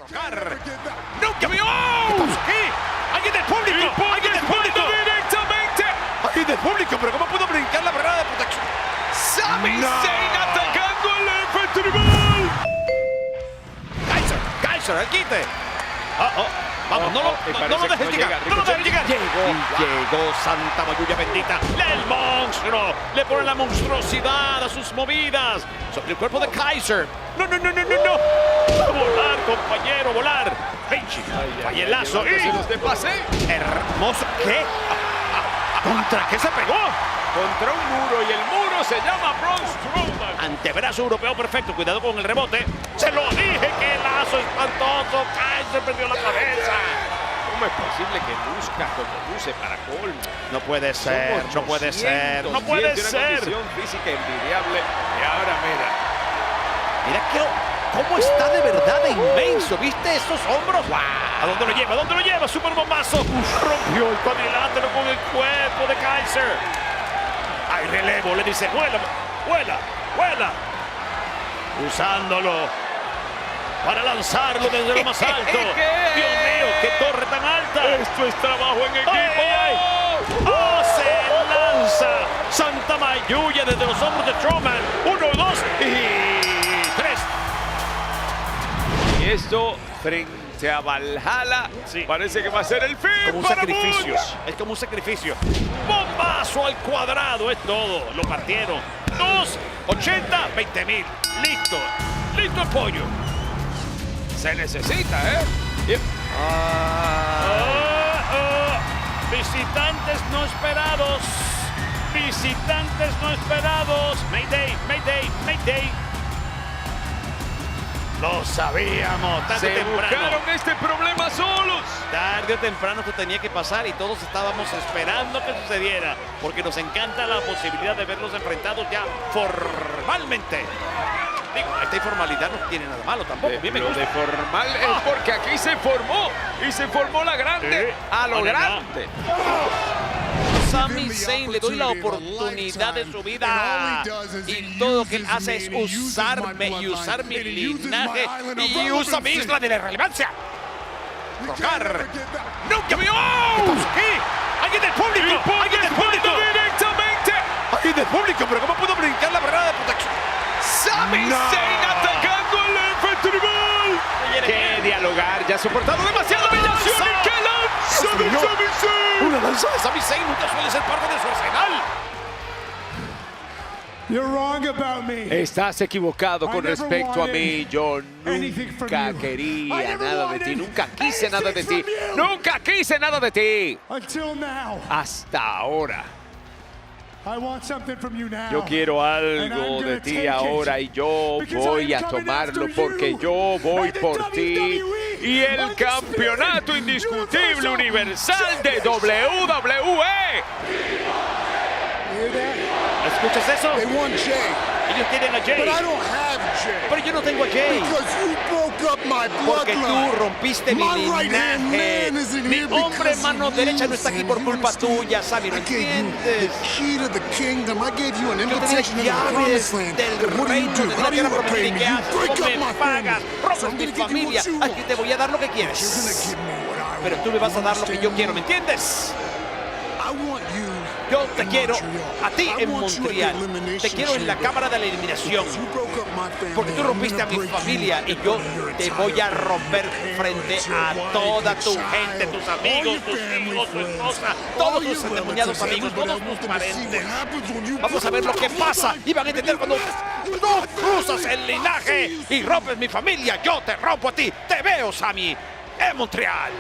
Rocar. ¡Nunca vio! ¿Qué? ¡Alguien del público! ¡Alguien del público! ¡Directamente! ¡Alguien del público! ¿Pero cómo pudo brincar la barrera de protección? Sami Zayn atacando el efecto rival. Kaiser, el quite. Vamos, no lo dejes llegar. No lo dejes llegar. Llegó Santa Mayuya bendita. El monstruo. Le pone la monstruosidad a sus movidas. Sobre el cuerpo de Kaiser. No. Volar, compañero, volar. Vaya el lazo. Y los de pase. Hermoso. ¿Qué? ¿Contra qué se pegó? Contra un muro y el muro se llama Braun Strowman. Antebrazo europeo perfecto. Cuidado con el rebote. Se lo dije, que lazo espantoso. Kaiser perdió la cabeza. ¿Cómo es posible que luzca como luce para colmo? No puede ser, no puede ser, no puede ser. Una condición física envidiable. Y ahora mira cómo está de verdad de inmenso. ¿Viste esos hombros? ¡Wow! ¿A dónde lo lleva? ¿A dónde lo lleva? Super bombazo. Rompió el cuadrilátero con el cuerpo de Kaiser. Hay relevo, le dice, vuela. Usándolo para lanzarlo desde lo más alto. Dios mío, qué torre tan alta. Esto es trabajo en equipo. Se lanza Santa Mayuya desde los hombros de Strowman. 1, 2 y 3. Y esto frente a Valhalla, parece que va a ser el fin. Como un sacrificio. Es como un sacrificio. Bombazo al cuadrado, es todo. Lo partieron. 2, 80, 20,000. Listo el pollo. Se necesita, ¿eh? Visitantes no esperados. Mayday. Lo sabíamos. Se buscaron este problema solos. Tarde o temprano esto tenía que pasar y todos estábamos esperando que sucediera, porque nos encanta la posibilidad de verlos enfrentados ya formalmente. Digo, esta informalidad no tiene nada malo tampoco. Lo de formal es porque aquí se formó. Y se formó la grande a lo grande. Sami Zayn, le doy la oportunidad de su vida. Y todo lo que él hace es usarme y usar mi linaje. Y usa mi isla de la irrelevancia. Rocar. ¡Nunca vio! ¿Qué? ¡Alguien del público! ¡Alguien del público! ¡Directamente! ¡Alguien del público! ¿Pero cómo pudo brincar la barrera de protección? Sami Zayn atacando el efecto rival. ¡Qué dialogar! Ya ha soportado demasiada humillación. ¡Y qué lanza de Sami Zayn! Una lanza de Sami Zayn nunca suele ser parte de su arsenal. You're wrong about me. Estás equivocado con respecto a mí. Yo nunca quería nada de ti. Nunca quise nada de ti. Nunca quise nada de ti. Until now. Hasta ahora. I want something from you now. Yo quiero algo de ti ahora y yo voy a tomarlo porque yo voy por ti. Y el campeonato indiscutible universal de WWE. ¿Escuchas eso? They want Jay. Ellos tienen a Jay. But I don't have Jay. Pero yo no tengo a Jay. Because you broke up my Porque tú bloodline. rompiste mi My right-hand linaje. man isn't Mi here hombre because mano of derecha no you, está aquí por Zayn. culpa tuya, Sami. ¿No I gave you entiendes? the key to the kingdom. I gave you an Yo te di las invitation to the llaves promised land. del What do you reino, do? de How la do you tierra repay prometida. me? ¿Qué You haces? break No up me my pagas, family. rompes So I'm mi gonna give you familia. what you Aquí te voy a dar lo que You're gonna quieres. give me what I want. Pero tú me vas a dar lo que yo quiero, ¿me entiendes? I want you. Yo te in quiero Montreal. a ti I en want you at the Montreal. elimination Te quiero en la chamber. cámara de la eliminación. Because you broke up my family, Porque tú I'm rompiste a gonna mi break familia you y yo in your te entire voy a romper family. frente Your a wife, toda your tu child, gente, tus all amigos, your tus family hijos, tu friends, esposa, all todos your tus endemoniados relatives, amigos, todos everybody tus I want them to see parientes. what happens when you Vamos a ver lo que pasa y van a entender cuando tú cruzas el linaje y rompes mi familia. Yo te rompo a ti. Te veo, Sami, en Montreal.